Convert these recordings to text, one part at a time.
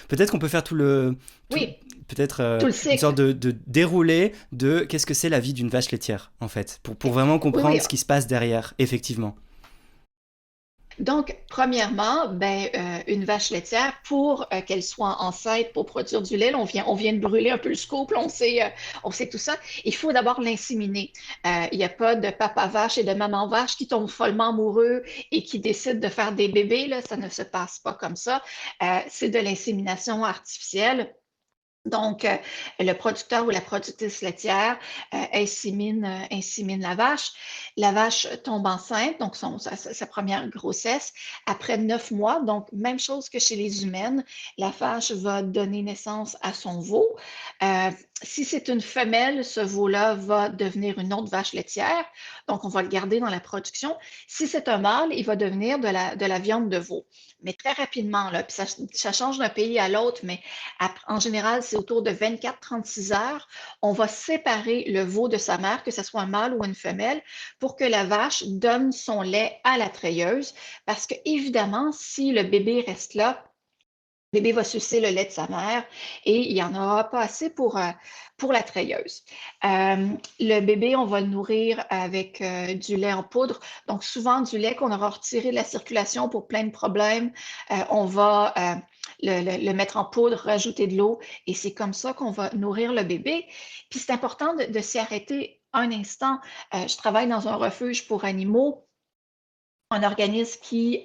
Peut-être qu'on peut faire tout, Oui, peut-être tout le une sorte cycle. de déroulé de qu'est-ce que c'est la vie d'une vache laitière, en fait, pour Eh, vraiment Oui, oui. comprendre ce qui se passe derrière, effectivement. Donc, premièrement, une vache laitière, pour qu'elle soit enceinte pour produire du lait, là, on vient de brûler un peu le scoop, là, on sait tout ça. Il faut d'abord l'inséminer. Il n'y a pas de papa vache et de maman vache qui tombent follement amoureux et qui décident de faire des bébés, là. Ça ne se passe pas comme ça. C'est de l'insémination artificielle. Donc, le producteur ou la productrice laitière insémine la vache. La vache tombe enceinte, donc sa première grossesse, après 9 mois. Donc, même chose que chez les humaines, la vache va donner naissance à son veau. Euh, Si c'est une femelle, ce veau-là va devenir une autre vache laitière. Donc, on va le garder dans la production. Si c'est un mâle, il va devenir de la viande de veau. Mais très rapidement, là, puis ça change d'un pays à l'autre, mais en général, c'est autour de 24-36 heures. On va séparer le veau de sa mère, que ce soit un mâle ou une femelle, pour que la vache donne son lait à la treilleuse. Parce que, évidemment, si le bébé reste là, le bébé va sucer le lait de sa mère et il n'y en aura pas assez pour la treilleuse. Le bébé, on va le nourrir avec du lait en poudre. Donc, souvent, du lait qu'on aura retiré de la circulation pour plein de problèmes, on va le mettre en poudre, rajouter de l'eau et c'est comme ça qu'on va nourrir le bébé. Puis, c'est important de s'y arrêter un instant. Je travaille dans un refuge pour animaux, un organisme qui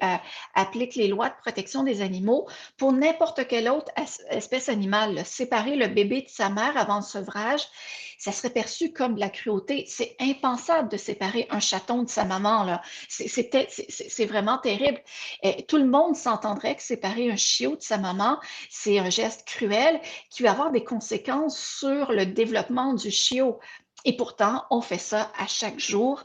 applique les lois de protection des animaux. Pour n'importe quelle autre espèce animale, là, séparer le bébé de sa mère avant le sevrage, ça serait perçu comme de la cruauté. C'est impensable de séparer un chaton de sa maman, là. C'est vraiment terrible. Et tout le monde s'entendrait que séparer un chiot de sa maman, c'est un geste cruel qui va avoir des conséquences sur le développement du chiot. Et pourtant, on fait ça à chaque jour,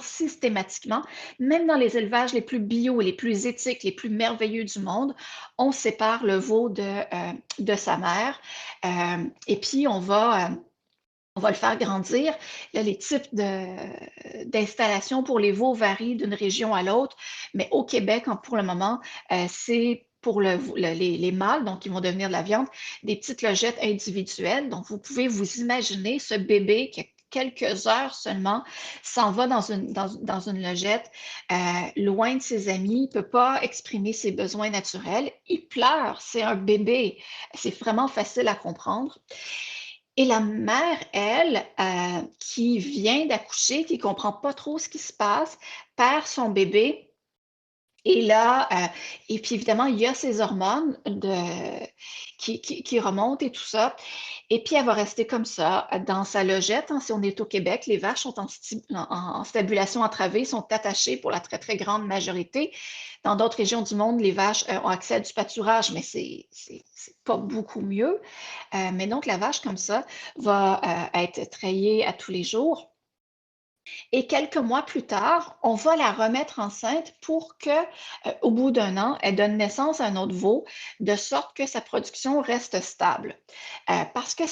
systématiquement. Même dans les élevages les plus bio, les plus éthiques, les plus merveilleux du monde, on sépare le veau de sa mère et puis on va le faire grandir. Là, les types d'installations pour les veaux varient d'une région à l'autre, mais au Québec, pour le moment, c'est pour les mâles, donc ils vont devenir de la viande, des petites logettes individuelles. Donc, vous pouvez vous imaginer ce bébé qui a quelques heures seulement s'en va dans une logette, loin de ses amis, ne peut pas exprimer ses besoins naturels. Il pleure, c'est un bébé. C'est vraiment facile à comprendre. Et la mère, elle, qui vient d'accoucher, qui ne comprend pas trop ce qui se passe, perd son bébé. Et là, et puis évidemment, il y a ces hormones qui remontent et tout ça. Et puis, elle va rester comme ça, dans sa logette, hein. Si on est au Québec, les vaches sont en stabulation entravée, sont attachées pour la très, très grande majorité. Dans d'autres régions du monde, les vaches ont accès à du pâturage, mais c'est pas beaucoup mieux. Mais donc, la vache, comme ça, va être treillée à tous les jours. Et quelques mois plus tard, on va la remettre enceinte pour que, au bout d'un an, elle donne naissance à un autre veau, de sorte que sa production reste stable. Parce que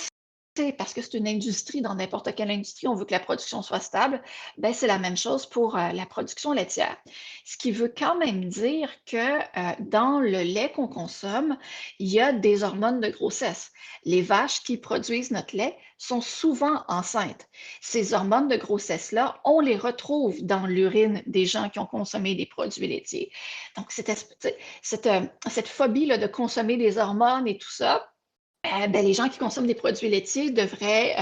c'est une industrie, dans n'importe quelle industrie, on veut que la production soit stable, ben c'est la même chose pour la production laitière. Ce qui veut quand même dire que dans le lait qu'on consomme, il y a des hormones de grossesse. Les vaches qui produisent notre lait sont souvent enceintes. Ces hormones de grossesse-là, on les retrouve dans l'urine des gens qui ont consommé des produits laitiers. Donc, cette phobie là, de consommer des hormones et tout ça, les gens qui consomment des produits laitiers devraient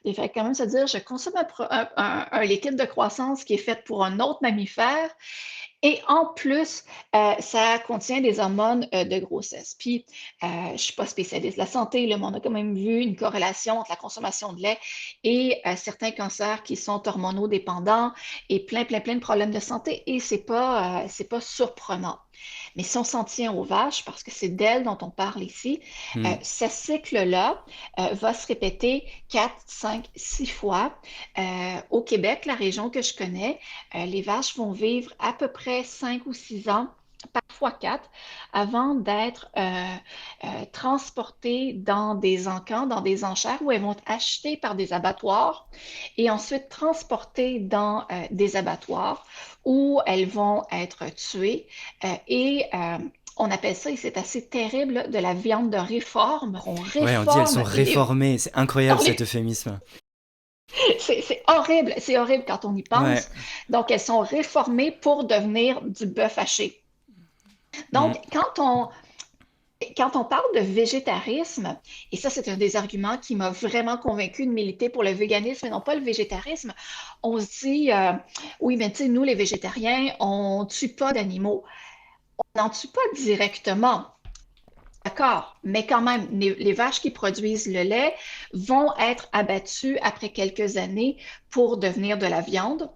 quand même se dire, je consomme un liquide de croissance qui est fait pour un autre mammifère et en plus, ça contient des hormones de grossesse. Puis, je ne suis pas spécialiste de la santé, là, mais on a quand même vu une corrélation entre la consommation de lait et certains cancers qui sont hormonodépendants et plein, plein, plein de problèmes de santé. Et c'est pas surprenant. Mais si on s'en tient aux vaches, parce que c'est d'elles dont on parle ici, Hmm. ce cycle-là va se répéter 4, 5, 6 fois. Au Québec, la région que je connais, les vaches vont vivre à peu près 5 ou 6 ans, parfois 4, avant d'être transportées dans des encans, dans des enchères où elles vont être achetées par des abattoirs et ensuite transportées dans des abattoirs où elles vont être tuées et on appelle ça, et c'est assez terrible, là, de la viande de réforme. On Ouais, on dit elles sont réforme réformées. C'est incroyable dans cet les- euphémisme. c'est horrible quand on y Ouais. pense. Donc, elles sont réformées pour devenir du bœuf haché. Donc, Mm. quand on parle de végétarisme, et ça, c'est un des arguments qui m'a vraiment convaincu de militer pour le véganisme et non pas le végétarisme, on se dit, oui, mais tu sais, nous, les végétariens, on tue pas d'animaux. On n'en tue pas directement, d'accord, mais quand même, les vaches qui produisent le lait vont être abattues après quelques années pour devenir de la viande.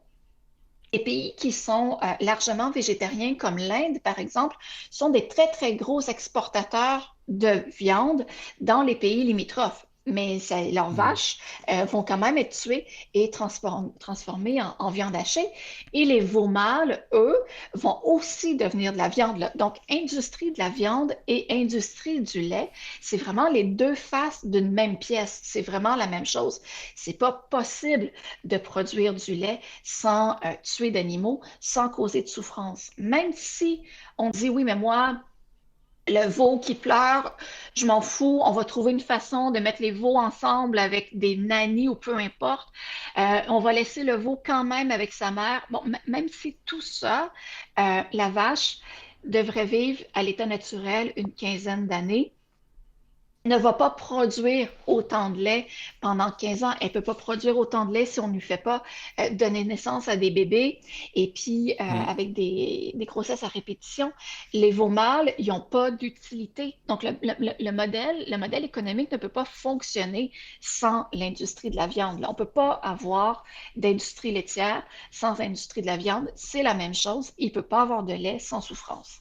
Les pays qui sont largement végétariens, comme l'Inde, par exemple, sont des très, très gros exportateurs de viande dans les pays limitrophes. Mais leurs Mm. vaches vont quand même être tuées et transformées en viande hachée. Et les veaux mâles, eux, vont aussi devenir de la viande, là. Donc, industrie de la viande et industrie du lait, c'est vraiment les deux faces d'une même pièce. C'est vraiment la même chose. C'est pas possible de produire du lait sans tuer d'animaux, sans causer de souffrance. Même si on dit oui, mais moi, le veau qui pleure, je m'en fous, on va trouver une façon de mettre les veaux ensemble avec des nannies ou peu importe. On va laisser le veau quand même avec sa mère. Bon, même si tout ça, la vache devrait vivre à l'état naturel une quinzaine d'années, ne va pas produire autant de lait pendant 15 ans. Elle ne peut pas produire autant de lait si on ne lui fait pas donner naissance à des bébés. Et puis, Mm. avec des grossesses à répétition, les veaux mâles, ils n'ont pas d'utilité. Donc, le modèle économique ne peut pas fonctionner sans l'industrie de la viande. Là, on ne peut pas avoir d'industrie laitière sans industrie de la viande. C'est la même chose. Il ne peut pas avoir de lait sans souffrance.